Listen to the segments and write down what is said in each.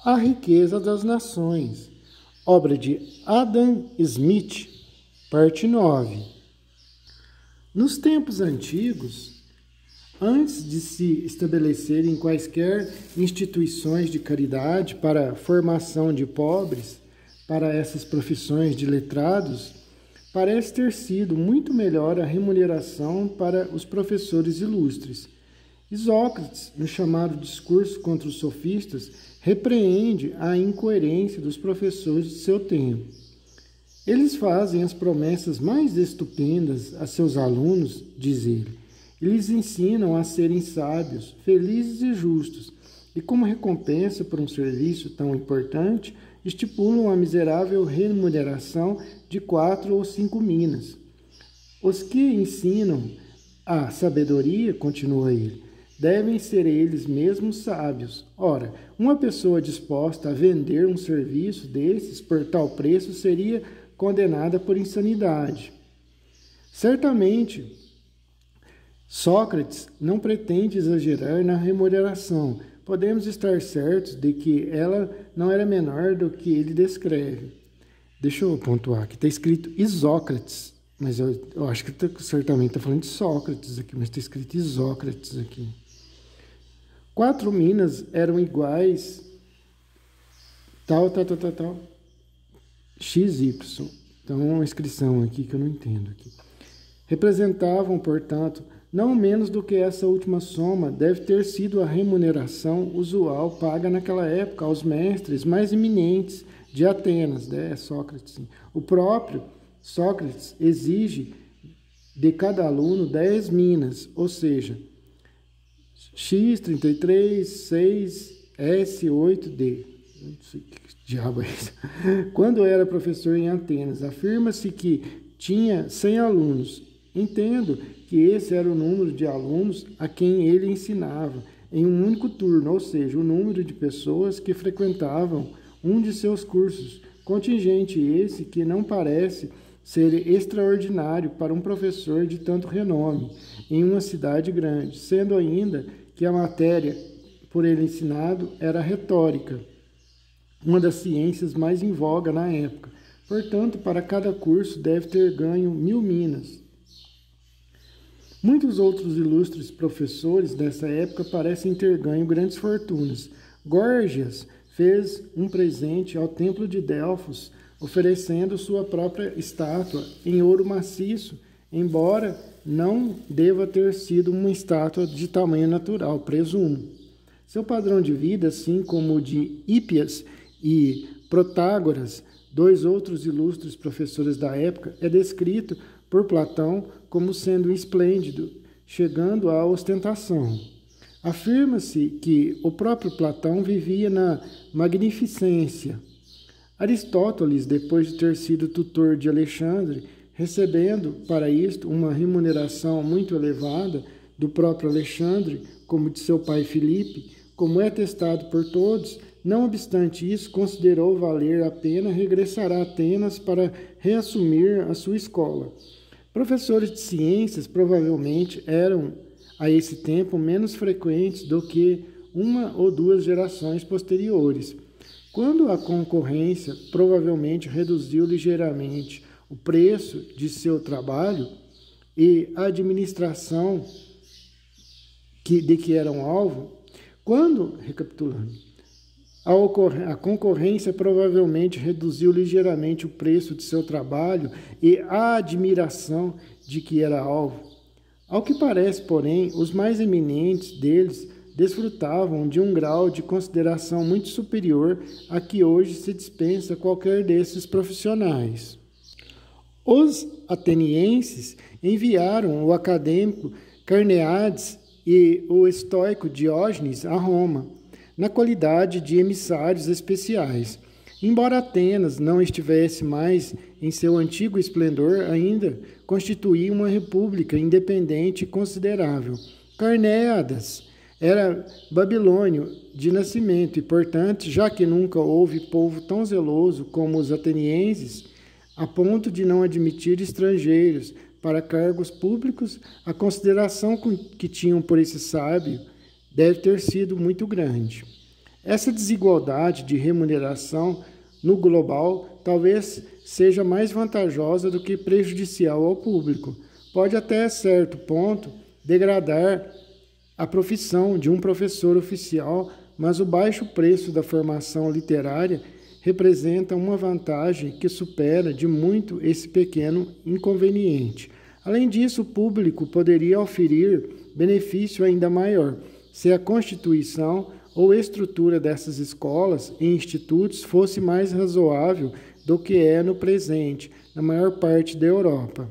A Riqueza das Nações, obra de Adam Smith, parte 9. Nos tempos antigos, antes de se estabelecerem quaisquer instituições de caridade para a formação de pobres, para essas profissões de letrados, parece ter sido muito melhor a remuneração para os professores ilustres. Isócrates, no chamado Discurso contra os Sofistas, repreende a incoerência dos professores de seu tempo. Eles fazem as promessas mais estupendas a seus alunos, diz ele, e lhes ensinam a serem sábios, felizes e justos, e como recompensa por um serviço tão importante, estipulam a miserável remuneração de 4 ou 5 minas. Os que ensinam a sabedoria, continua ele, devem ser eles mesmos sábios. Ora, uma pessoa disposta a vender um serviço desses por tal preço seria condenada por insanidade. Certamente, Sócrates não pretende exagerar na remuneração. Podemos estar certos de que ela não era menor do que ele descreve. Deixa eu pontuar, aqui está escrito Isócrates, mas eu acho que certamente está falando de Sócrates aqui, mas está escrito Isócrates aqui. 4 minas eram iguais, tal, XY. Então, uma inscrição aqui que eu não entendo aqui. Representavam, portanto, não menos do que essa última soma deve ter sido a remuneração usual paga naquela época aos mestres mais eminentes de Atenas, Sócrates. O próprio Sócrates exige de cada aluno 10 minas, ou seja, X33, 6, S8D. Não sei que diabo é isso. Quando era professor em Atenas, afirma-se que tinha 100 alunos. Entendo que esse era o número de alunos a quem ele ensinava em um único turno, ou seja, o número de pessoas que frequentavam um de seus cursos. Contingente esse que não parece ser extraordinário para um professor de tanto renome em uma cidade grande, sendo ainda que a matéria por ele ensinado era retórica, uma das ciências mais em voga na época. Portanto, para cada curso deve ter ganho 1000 minas. Muitos outros ilustres professores dessa época parecem ter ganho grandes fortunas. Górgias fez um presente ao templo de Delfos, oferecendo sua própria estátua em ouro maciço, embora não deva ter sido uma estátua de tamanho natural, presumo. Seu padrão de vida, assim como o de Hípias e Protágoras, 2 outros ilustres professores da época, é descrito por Platão como sendo esplêndido, chegando à ostentação. Afirma-se que o próprio Platão vivia na magnificência. Aristóteles, depois de ter sido tutor de Alexandre, recebendo para isto uma remuneração muito elevada do próprio Alexandre, como de seu pai Filipe, como é atestado por todos, não obstante isso, considerou valer a pena regressar a Atenas para reassumir a sua escola. Professores de ciências provavelmente eram, a esse tempo, menos frequentes do que 1 ou 2 gerações posteriores. Quando a concorrência provavelmente reduziu ligeiramente o preço de seu trabalho e a administração de que eram alvo, recapitulando, a concorrência provavelmente reduziu ligeiramente o preço de seu trabalho e a admiração de que era alvo. Ao que parece, porém, os mais eminentes deles desfrutavam de um grau de consideração muito superior a que hoje se dispensa a qualquer desses profissionais. Os atenienses enviaram o acadêmico Carneades e o estoico Diógenes a Roma, na qualidade de emissários especiais. Embora Atenas não estivesse mais em seu antigo esplendor, ainda constituía uma república independente e considerável. Carneades era babilônio de nascimento e, portanto, já que nunca houve povo tão zeloso como os atenienses, a ponto de não admitir estrangeiros para cargos públicos, a consideração que tinham por esse sábio deve ter sido muito grande. Essa desigualdade de remuneração no global talvez seja mais vantajosa do que prejudicial ao público. Pode até certo ponto degradar a profissão de um professor oficial, mas o baixo preço da formação literária representa uma vantagem que supera de muito esse pequeno inconveniente. Além disso, o público poderia oferir benefício ainda maior se a constituição ou estrutura dessas escolas e institutos fosse mais razoável do que é no presente, na maior parte da Europa.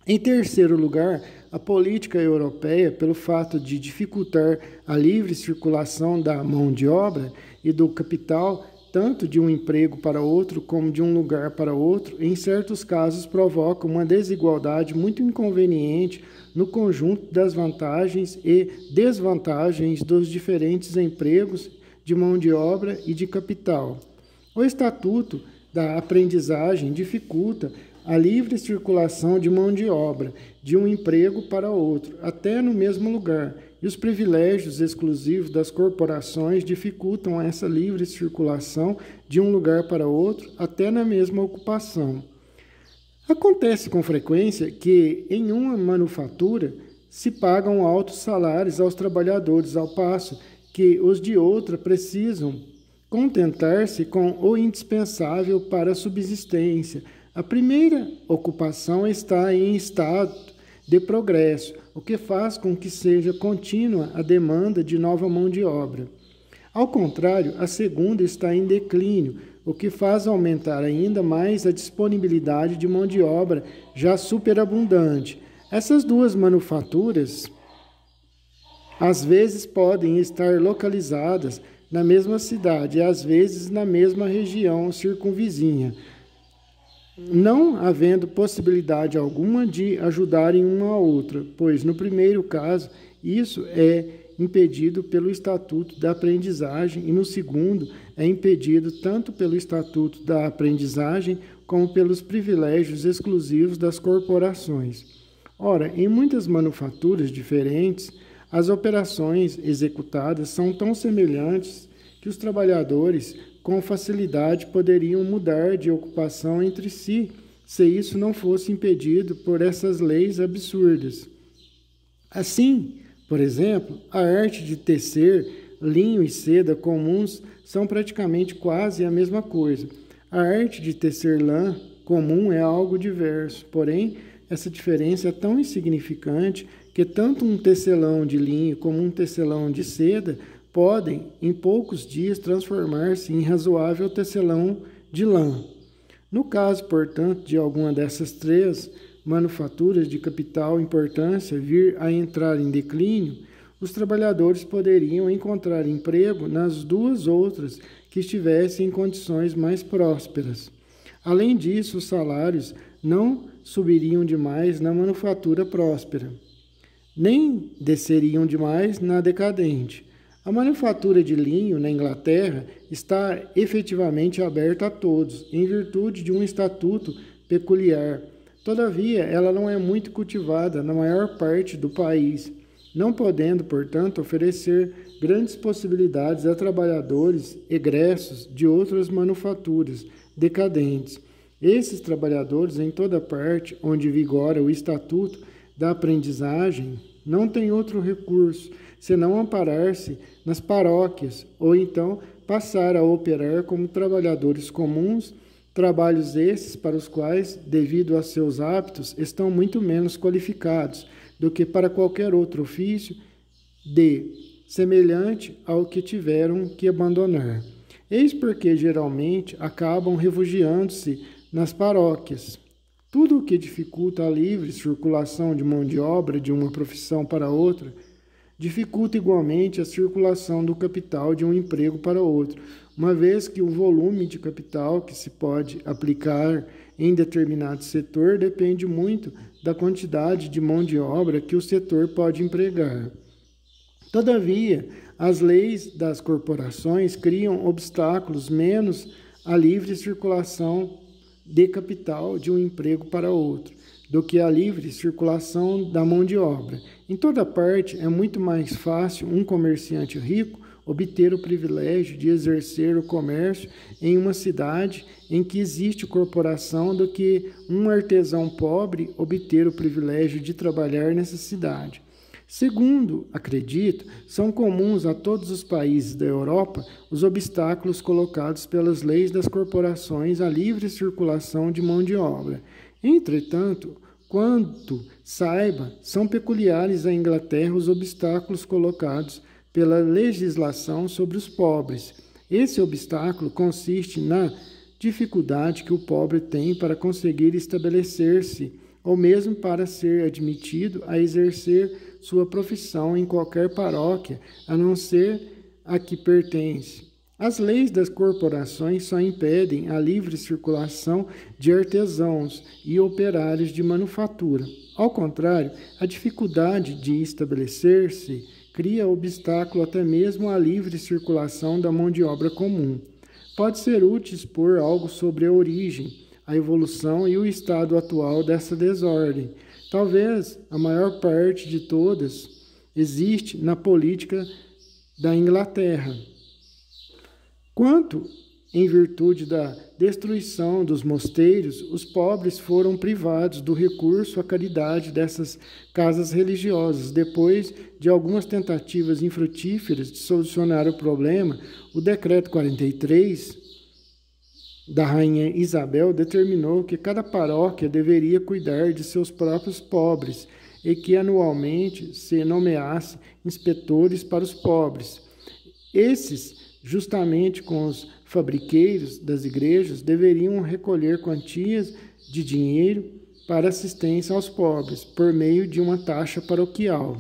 Em terceiro lugar, a política europeia, pelo fato de dificultar a livre circulação da mão de obra e do capital, tanto de um emprego para outro como de um lugar para outro, em certos casos provoca uma desigualdade muito inconveniente no conjunto das vantagens e desvantagens dos diferentes empregos de mão de obra e de capital. O Estatuto da Aprendizagem dificulta a livre circulação de mão de obra de um emprego para outro, até no mesmo lugar, e os privilégios exclusivos das corporações dificultam essa livre circulação de um lugar para outro, até na mesma ocupação. Acontece com frequência que, em uma manufatura, se pagam altos salários aos trabalhadores, ao passo que os de outra precisam contentar-se com o indispensável para a subsistência. A primeira ocupação está em estado de progresso, o que faz com que seja contínua a demanda de nova mão de obra. Ao contrário, a segunda está em declínio, o que faz aumentar ainda mais a disponibilidade de mão de obra já superabundante. Essas duas manufaturas, às vezes, podem estar localizadas na mesma cidade e, às vezes, na mesma região circunvizinha, não havendo possibilidade alguma de ajudarem uma a outra, pois, no primeiro caso, isso é impedido pelo Estatuto da Aprendizagem e, no segundo, é impedido tanto pelo Estatuto da Aprendizagem como pelos privilégios exclusivos das corporações. Ora, em muitas manufaturas diferentes, as operações executadas são tão semelhantes que os trabalhadores com facilidade poderiam mudar de ocupação entre si, se isso não fosse impedido por essas leis absurdas. Assim, por exemplo, a arte de tecer linho e seda comuns são praticamente quase a mesma coisa. A arte de tecer lã comum é algo diverso, porém, essa diferença é tão insignificante que tanto um tecelão de linho como um tecelão de seda podem, em poucos dias, transformar-se em razoável tecelão de lã. No caso, portanto, de alguma dessas três manufaturas de capital importância vir a entrar em declínio, os trabalhadores poderiam encontrar emprego nas duas outras que estivessem em condições mais prósperas. Além disso, os salários não subiriam demais na manufatura próspera, nem desceriam demais na decadente. A manufatura de linho na Inglaterra está efetivamente aberta a todos, em virtude de um estatuto peculiar. Todavia, ela não é muito cultivada na maior parte do país, não podendo, portanto, oferecer grandes possibilidades a trabalhadores egressos de outras manufaturas decadentes. Esses trabalhadores, em toda parte onde vigora o Estatuto da Aprendizagem, não têm outro recurso senão amparar-se nas paróquias, ou então passar a operar como trabalhadores comuns, trabalhos esses para os quais, devido a seus hábitos, estão muito menos qualificados do que para qualquer outro ofício semelhante ao que tiveram que abandonar. Eis porque, geralmente, acabam refugiando-se nas paróquias. Tudo o que dificulta a livre circulação de mão de obra de uma profissão para outra dificulta igualmente a circulação do capital de um emprego para outro, uma vez que o volume de capital que se pode aplicar em determinado setor depende muito da quantidade de mão de obra que o setor pode empregar. Todavia, as leis das corporações criam obstáculos menos à livre circulação de capital de um emprego para outro, do que a livre circulação da mão de obra. Em toda parte, é muito mais fácil um comerciante rico obter o privilégio de exercer o comércio em uma cidade em que existe corporação do que um artesão pobre obter o privilégio de trabalhar nessa cidade. Segundo, acredito, são comuns a todos os países da Europa os obstáculos colocados pelas leis das corporações à livre circulação de mão de obra. Entretanto, quanto saiba, são peculiares à Inglaterra os obstáculos colocados pela legislação sobre os pobres. Esse obstáculo consiste na dificuldade que o pobre tem para conseguir estabelecer-se, ou mesmo para ser admitido a exercer sua profissão em qualquer paróquia, a não ser a que pertence. As leis das corporações só impedem a livre circulação de artesãos e operários de manufatura. Ao contrário, a dificuldade de estabelecer-se cria obstáculo até mesmo à livre circulação da mão de obra comum. Pode ser útil expor algo sobre a origem, a evolução e o estado atual dessa desordem. Talvez a maior parte de todas existe na política da Inglaterra. Quanto, em virtude da destruição dos mosteiros, os pobres foram privados do recurso à caridade dessas casas religiosas. Depois de algumas tentativas infrutíferas de solucionar o problema, o Decreto 43 da Rainha Isabel determinou que cada paróquia deveria cuidar de seus próprios pobres e que anualmente se nomeasse inspetores para os pobres. Esses, justamente com os fabriqueiros das igrejas, deveriam recolher quantias de dinheiro para assistência aos pobres, por meio de uma taxa paroquial.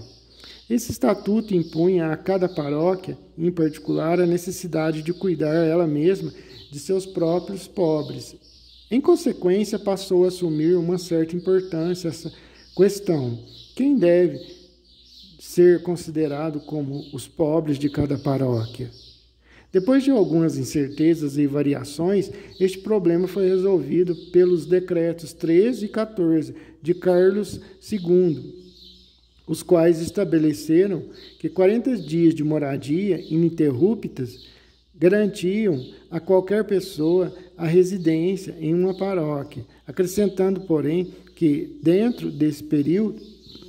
Esse estatuto impunha a cada paróquia, em particular, a necessidade de cuidar ela mesma de seus próprios pobres. Em consequência, passou a assumir uma certa importância essa questão. Quem deve ser considerado como os pobres de cada paróquia? Depois de algumas incertezas e variações, este problema foi resolvido pelos decretos 13 e 14 de Carlos II, os quais estabeleceram que 40 dias de moradia ininterruptas garantiam a qualquer pessoa a residência em uma paróquia, acrescentando, porém, que, dentro desse período,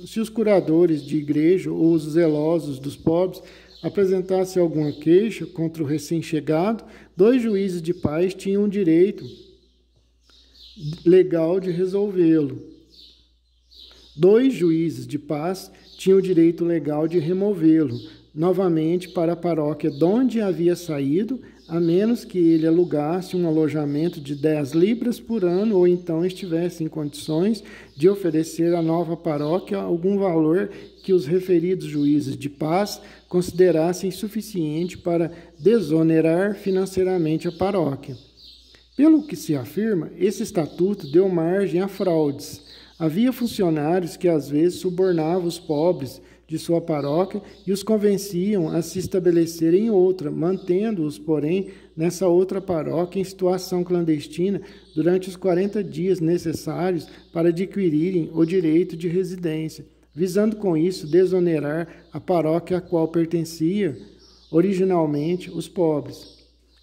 se os curadores de igreja ou os zelosos dos pobres apresentassem alguma queixa contra o recém-chegado, 2 juízes de paz tinham o direito legal de resolvê-lo. 2 juízes de paz tinham o direito legal de removê-lo novamente para a paróquia de onde havia saído, a menos que ele alugasse um alojamento de 10 libras por ano ou então estivesse em condições de oferecer à nova paróquia algum valor que os referidos juízes de paz considerassem suficiente para desonerar financeiramente a paróquia. Pelo que se afirma, esse estatuto deu margem a fraudes. Havia funcionários que às vezes subornavam os pobres de sua paróquia e os convenciam a se estabelecer em outra, mantendo-os, porém, nessa outra paróquia em situação clandestina durante os 40 dias necessários para adquirirem o direito de residência, visando com isso desonerar a paróquia a qual pertencia originalmente os pobres.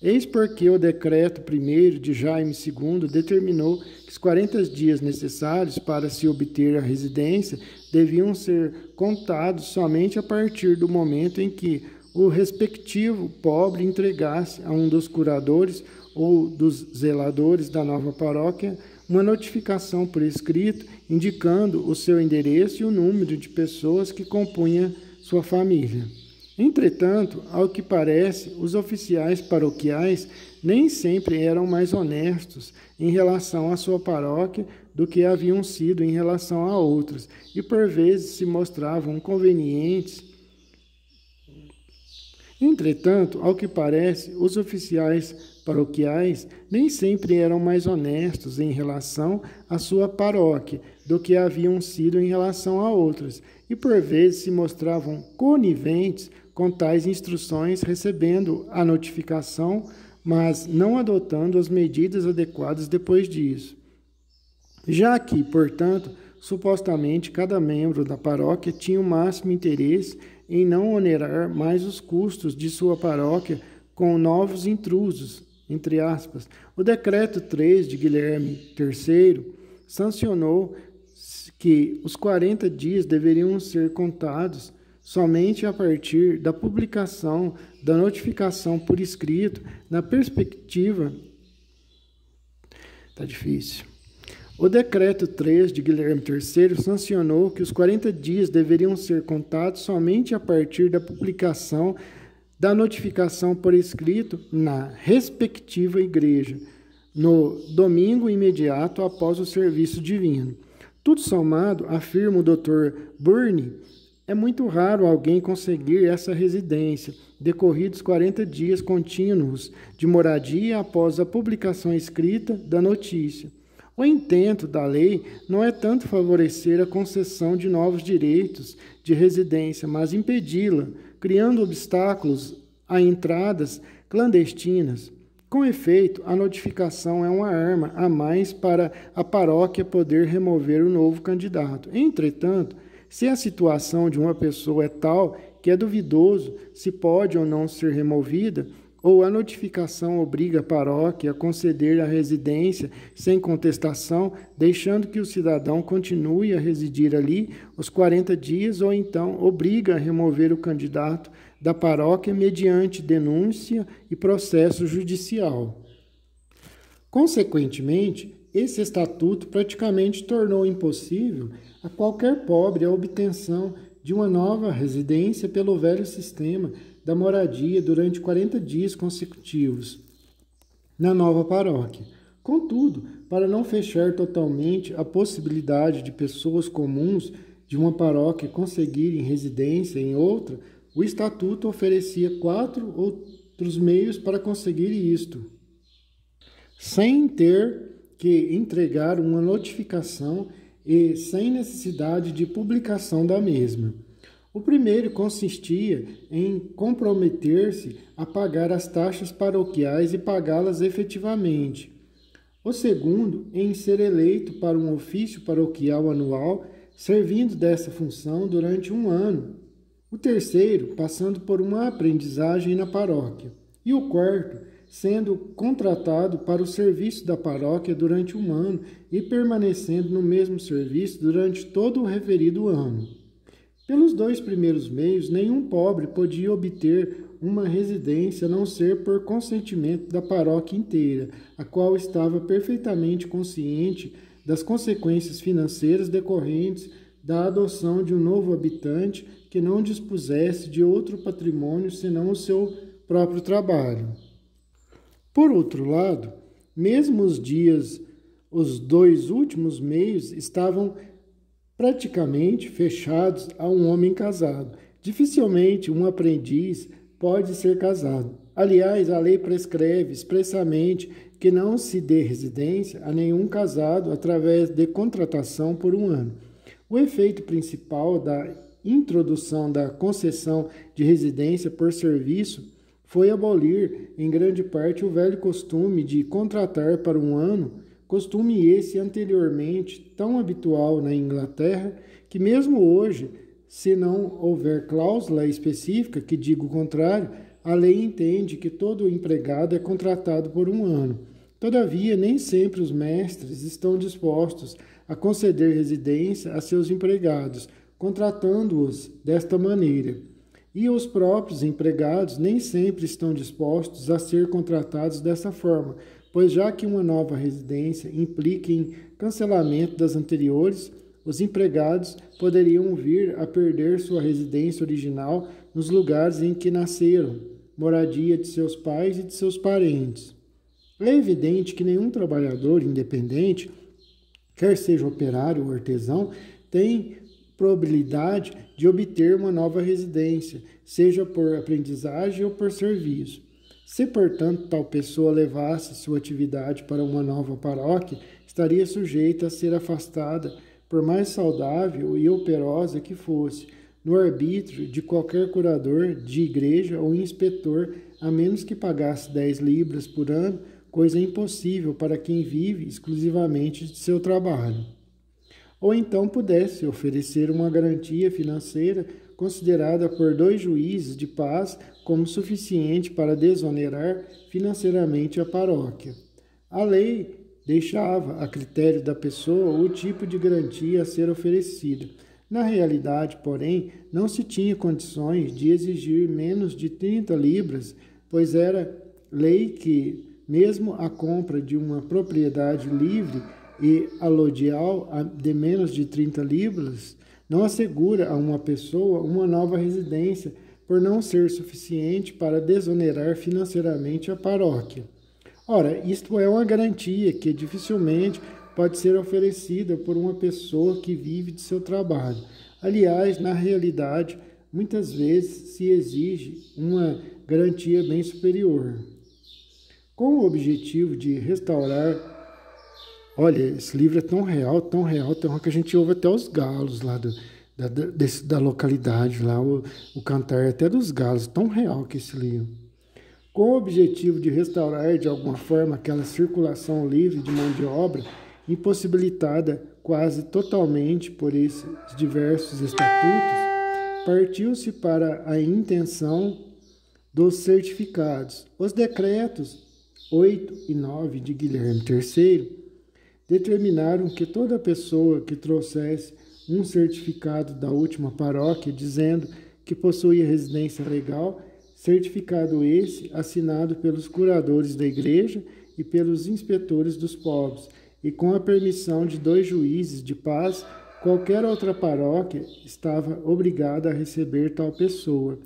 Eis porque o decreto 1º de Jaime II determinou que os 40 dias necessários para se obter a residência deviam ser contados somente a partir do momento em que o respectivo pobre entregasse a um dos curadores ou dos zeladores da nova paróquia uma notificação por escrito indicando o seu endereço e o número de pessoas que compunha sua família. Entretanto, ao que parece, os oficiais paroquiais nem sempre eram mais honestos em relação à sua paróquia do que haviam sido em relação a outras, e por vezes se mostravam convenientes. Entretanto, ao que parece, os oficiais paroquiais nem sempre eram mais honestos em relação à sua paróquia do que haviam sido em relação a outras, e por vezes se mostravam coniventes com tais instruções, recebendo a notificação, mas não adotando as medidas adequadas depois disso. Já que, portanto, supostamente cada membro da paróquia tinha o máximo interesse em não onerar mais os custos de sua paróquia com novos intrusos, entre aspas. O decreto 3 de Guilherme III sancionou que os 40 dias deveriam ser contados somente a partir da publicação da notificação por escrito, na perspectiva. Tá difícil. O decreto 3 de Guilherme III sancionou que os 40 dias deveriam ser contados somente a partir da publicação da notificação por escrito na respectiva igreja, no domingo imediato após o serviço divino. Tudo somado, afirma o Dr. Burne, é muito raro alguém conseguir essa residência, decorridos 40 dias contínuos de moradia após a publicação escrita da notícia. O intento da lei não é tanto favorecer a concessão de novos direitos de residência, mas impedi-la, criando obstáculos a entradas clandestinas. Com efeito, a notificação é uma arma a mais para a paróquia poder remover o novo candidato. Entretanto, se a situação de uma pessoa é tal que é duvidoso se pode ou não ser removida, ou a notificação obriga a paróquia a conceder a residência sem contestação, deixando que o cidadão continue a residir ali os 40 dias, ou então obriga a remover o candidato da paróquia mediante denúncia e processo judicial. Consequentemente, esse estatuto praticamente tornou impossível a qualquer pobre a obtenção de uma nova residência pelo velho sistema da moradia durante 40 dias consecutivos na nova paróquia. Contudo, para não fechar totalmente a possibilidade de pessoas comuns de uma paróquia conseguirem residência em outra, o Estatuto oferecia 4 outros meios para conseguir isto, sem ter que entregar uma notificação e sem necessidade de publicação da mesma. O primeiro consistia em comprometer-se a pagar as taxas paroquiais e pagá-las efetivamente. O segundo, em ser eleito para um ofício paroquial anual, servindo dessa função durante um ano. O terceiro, passando por uma aprendizagem na paróquia. E o quarto, sendo contratado para o serviço da paróquia durante um ano e permanecendo no mesmo serviço durante todo o referido ano. Pelos 2 primeiros meios, nenhum pobre podia obter uma residência a não ser por consentimento da paróquia inteira, a qual estava perfeitamente consciente das consequências financeiras decorrentes da adoção de um novo habitante que não dispusesse de outro patrimônio senão o seu próprio trabalho. Por outro lado, mesmo os 2 últimos meios estavam praticamente fechados a um homem casado. Dificilmente um aprendiz pode ser casado. Aliás, a lei prescreve expressamente que não se dê residência a nenhum casado através de contratação por um ano. O efeito principal da introdução da concessão de residência por serviço foi abolir, em grande parte, o velho costume de contratar para um ano, costume esse anteriormente tão habitual na Inglaterra, que mesmo hoje, se não houver cláusula específica que diga o contrário, a lei entende que todo empregado é contratado por um ano. Todavia, nem sempre os mestres estão dispostos a conceder residência a seus empregados, contratando-os desta maneira. E os próprios empregados nem sempre estão dispostos a ser contratados dessa forma, pois já que uma nova residência implica em cancelamento das anteriores, os empregados poderiam vir a perder sua residência original nos lugares em que nasceram, moradia de seus pais e de seus parentes. É evidente que nenhum trabalhador independente, quer seja operário ou artesão, tem probabilidade de obter uma nova residência, seja por aprendizagem ou por serviço. Se, portanto, tal pessoa levasse sua atividade para uma nova paróquia, estaria sujeita a ser afastada, por mais saudável e operosa que fosse, no arbítrio de qualquer curador de igreja ou inspetor, a menos que pagasse 10 libras por ano, coisa impossível para quem vive exclusivamente de seu trabalho. ou então pudesse oferecer uma garantia financeira considerada por 2 juízes de paz como suficiente para desonerar financeiramente a paróquia. A lei deixava a critério da pessoa o tipo de garantia a ser oferecida. Na realidade, porém, não se tinha condições de exigir menos de 30 libras, pois era lei que, mesmo a compra de uma propriedade livre e alodial de menos de 30 libras, não assegura a uma pessoa uma nova residência, por não ser suficiente para desonerar financeiramente a paróquia. Ora, isto é uma garantia que dificilmente pode ser oferecida por uma pessoa que vive de seu trabalho. Aliás, na realidade, muitas vezes se exige uma garantia bem superior. Com o objetivo de restaurar... Olha, esse livro é tão real, que a gente ouve até os galos lá da localidade, lá, o cantar até dos galos, tão real que esse livro. Com o objetivo de restaurar de alguma forma aquela circulação livre de mão de obra, impossibilitada quase totalmente por esses diversos estatutos, partiu-se para a intenção dos certificados. Os decretos 8 e 9 de Guilherme III determinaram que toda pessoa que trouxesse um certificado da última paróquia dizendo que possuía residência legal, certificado esse assinado pelos curadores da igreja e pelos inspetores dos pobres, e com a permissão de 2 juízes de paz, qualquer outra paróquia estava obrigada a receber tal pessoa.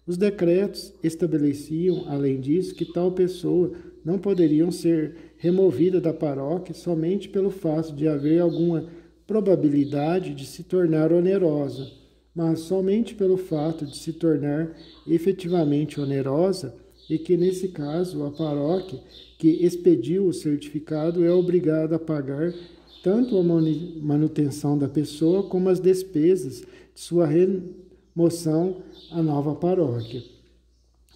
Os decretos estabeleciam, além disso, que tal pessoa não poderia ser removida da paróquia somente pelo fato de haver alguma probabilidade de se tornar onerosa, mas somente pelo fato de se tornar efetivamente onerosa, e que, nesse caso, a paróquia que expediu o certificado é obrigada a pagar tanto a manutenção da pessoa como as despesas de sua remoção à nova paróquia.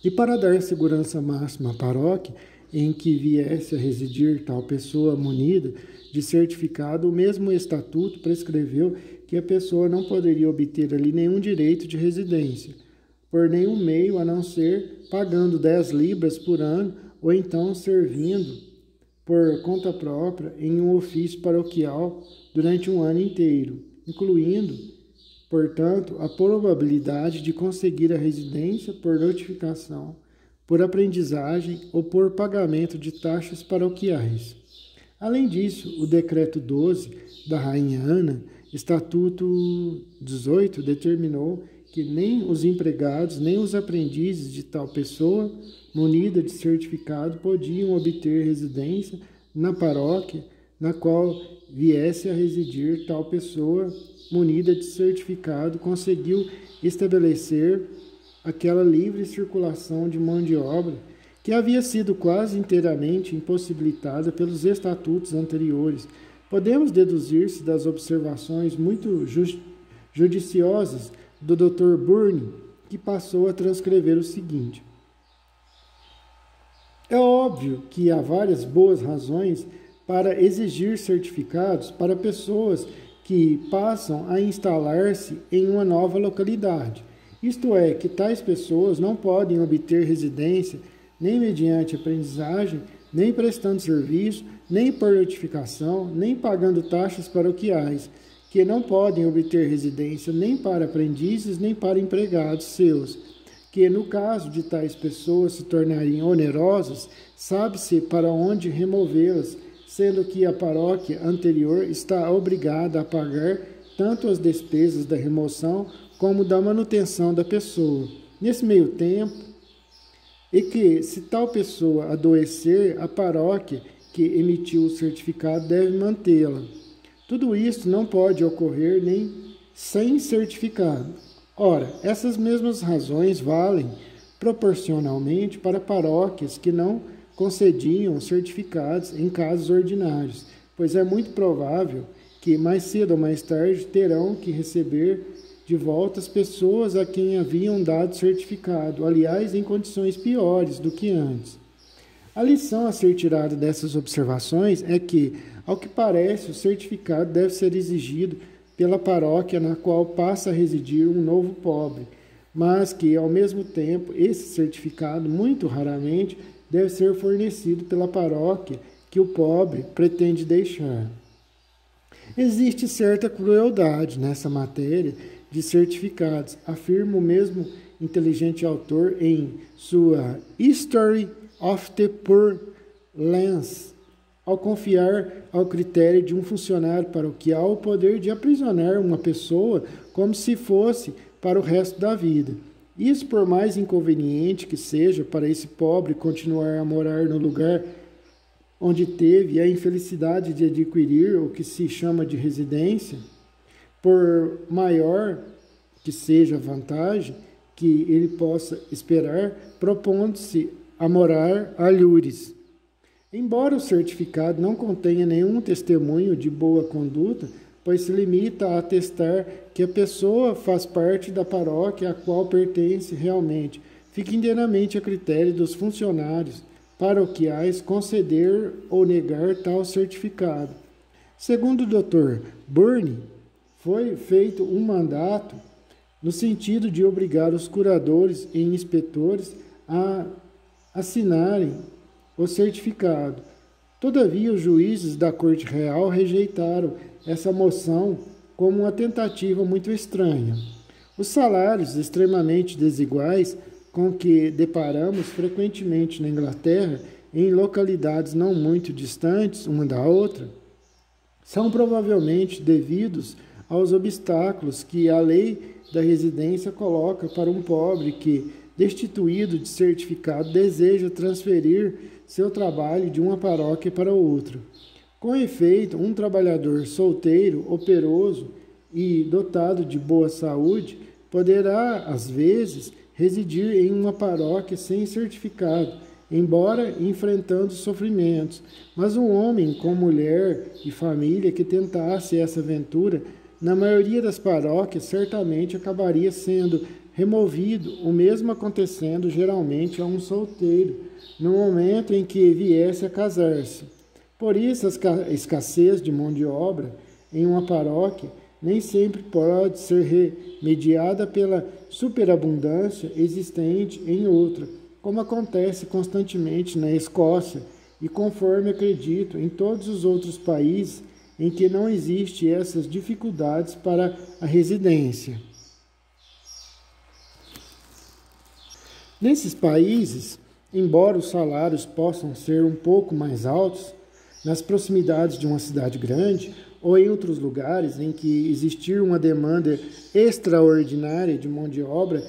E para dar segurança máxima à paróquia em que viesse a residir tal pessoa munida de certificado, o mesmo estatuto prescreveu que a pessoa não poderia obter ali nenhum direito de residência, por nenhum meio a não ser pagando 10 libras por ano ou então servindo por conta própria em um ofício paroquial durante um ano inteiro, incluindo, portanto, a probabilidade de conseguir a residência por notificação, por aprendizagem ou por pagamento de taxas paroquiais. Além disso, o Decreto 12 da Rainha Ana, Estatuto 18, determinou que nem os empregados, nem os aprendizes de tal pessoa, munida de certificado, podiam obter residência na paróquia na qual viesse a residir tal pessoa, munida de certificado, conseguiu estabelecer aquela livre circulação de mão de obra que havia sido quase inteiramente impossibilitada pelos estatutos anteriores. Podemos deduzir-se das observações muito judiciosas do Dr. Burne, que passou a transcrever o seguinte: é óbvio que há várias boas razões para exigir certificados para pessoas que passam a instalar-se em uma nova localidade. Isto é, que tais pessoas não podem obter residência nem mediante aprendizagem, nem prestando serviço, nem por notificação, nem pagando taxas paroquiais, que não podem obter residência nem para aprendizes, nem para empregados seus, que no caso de tais pessoas se tornarem onerosas, sabe-se para onde removê-las, sendo que a paróquia anterior está obrigada a pagar tanto as despesas da remoção como da manutenção da pessoa. Nesse meio tempo, e que, se tal pessoa adoecer, a paróquia que emitiu o certificado deve mantê-la. Tudo isso não pode ocorrer nem sem certificado. Ora, essas mesmas razões valem proporcionalmente para paróquias que não concediam certificados em casos ordinários, pois é muito provável que mais cedo ou mais tarde terão que receber de volta as pessoas a quem haviam dado certificado, aliás, em condições piores do que antes. A lição a ser tirada dessas observações é que, ao que parece, o certificado deve ser exigido pela paróquia na qual passa a residir um novo pobre, mas que, ao mesmo tempo, esse certificado, muito raramente, deve ser fornecido pela paróquia que o pobre pretende deixar. Existe certa crueldade nessa matéria de certificados, afirma o mesmo inteligente autor em sua History of the Poor Lands, ao confiar ao critério de um funcionário paroquial o poder de aprisionar uma pessoa como se fosse para o resto da vida. Isso, por mais inconveniente que seja para esse pobre continuar a morar no lugar onde teve a infelicidade de adquirir o que se chama de residência, por maior que seja a vantagem que ele possa esperar, propondo-se a morar alhures. Embora o certificado não contenha nenhum testemunho de boa conduta, pois se limita a atestar que a pessoa faz parte da paróquia a qual pertence realmente, fica inteiramente a critério dos funcionários paroquiais conceder ou negar tal certificado. Segundo o Dr. Burney, foi feito um mandato no sentido de obrigar os curadores e inspetores a assinarem o certificado. Todavia, os juízes da Corte Real rejeitaram essa moção como uma tentativa muito estranha. Os salários extremamente desiguais com que deparamos frequentemente na Inglaterra, em localidades não muito distantes uma da outra, são provavelmente devidos aos obstáculos que a lei da residência coloca para um pobre que, destituído de certificado, deseja transferir seu trabalho de uma paróquia para outra. Com efeito, um trabalhador solteiro, operoso e dotado de boa saúde poderá, às vezes, residir em uma paróquia sem certificado, embora enfrentando sofrimentos. Mas um homem com mulher e família que tentasse essa aventura, na maioria das paróquias, certamente acabaria sendo removido, o mesmo acontecendo geralmente a um solteiro, no momento em que viesse a casar-se. Por isso, a escassez de mão de obra em uma paróquia nem sempre pode ser remediada pela superabundância existente em outra, como acontece constantemente na Escócia e, conforme acredito, em todos os outros países em que não existe essas dificuldades para a residência. Nesses países, embora os salários possam ser um pouco mais altos, nas proximidades de uma cidade grande ou em outros lugares em que existir uma demanda extraordinária de mão de obra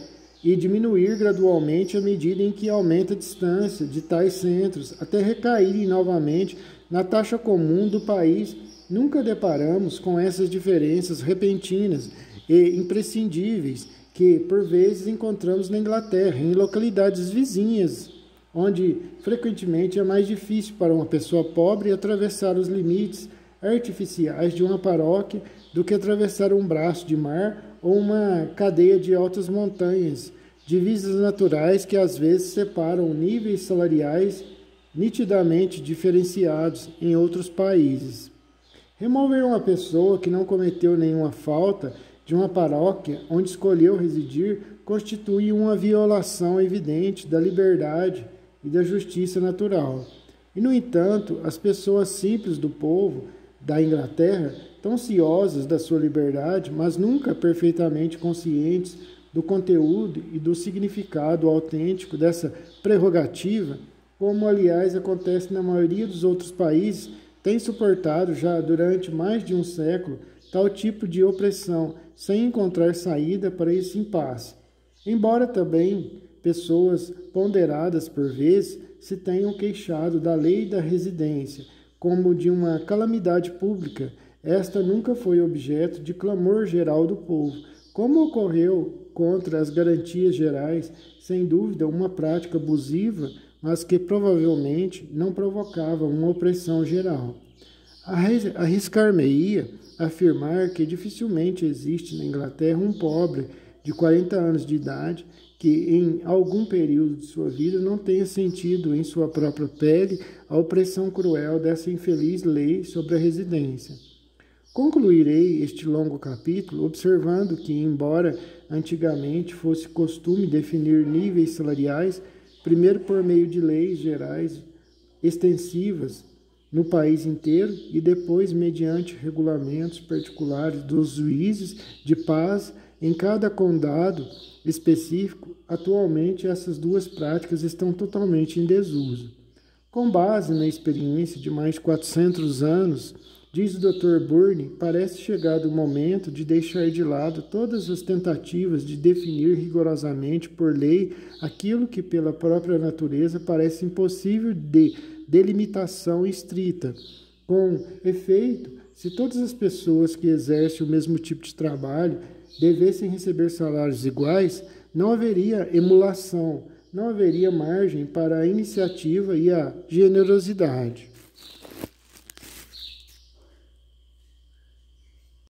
e diminuir gradualmente à medida em que aumenta a distância de tais centros, até recaírem novamente na taxa comum do país, nunca deparamos com essas diferenças repentinas e imprescindíveis que, por vezes, encontramos na Inglaterra, em localidades vizinhas, onde frequentemente é mais difícil para uma pessoa pobre atravessar os limites artificiais de uma paróquia do que atravessar um braço de mar ou uma cadeia de altas montanhas, divisas naturais que às vezes separam níveis salariais nitidamente diferenciados em outros países. Remover uma pessoa que não cometeu nenhuma falta de uma paróquia onde escolheu residir constitui uma violação evidente da liberdade e da justiça natural. E, no entanto, as pessoas simples do povo da Inglaterra, tão ciosas da sua liberdade, mas nunca perfeitamente conscientes do conteúdo e do significado autêntico dessa prerrogativa, como, aliás, acontece na maioria dos outros países, têm suportado já durante mais de um século tal tipo de opressão, sem encontrar saída para esse impasse. Embora também pessoas ponderadas por vezes se tenham queixado da lei da residência como de uma calamidade pública, esta nunca foi objeto de clamor geral do povo, como ocorreu contra as garantias gerais, sem dúvida uma prática abusiva, mas que provavelmente não provocava uma opressão geral. Arriscar-me-ia afirmar que dificilmente existe na Inglaterra um pobre de 40 anos de idade que em algum período de sua vida não tenha sentido em sua própria pele a opressão cruel dessa infeliz lei sobre a residência. Concluirei este longo capítulo observando que, embora antigamente fosse costume definir níveis salariais, primeiro por meio de leis gerais extensivas no país inteiro e depois mediante regulamentos particulares dos juízes de paz em cada condado específico, atualmente essas duas práticas estão totalmente em desuso. Com base na experiência de mais de 400 anos, diz o Dr. Bourne, parece chegado o momento de deixar de lado todas as tentativas de definir rigorosamente por lei aquilo que pela própria natureza parece impossível de delimitação estrita. Com efeito, se todas as pessoas que exercem o mesmo tipo de trabalho devessem receber salários iguais, não haveria emulação, não haveria margem para a iniciativa e a generosidade.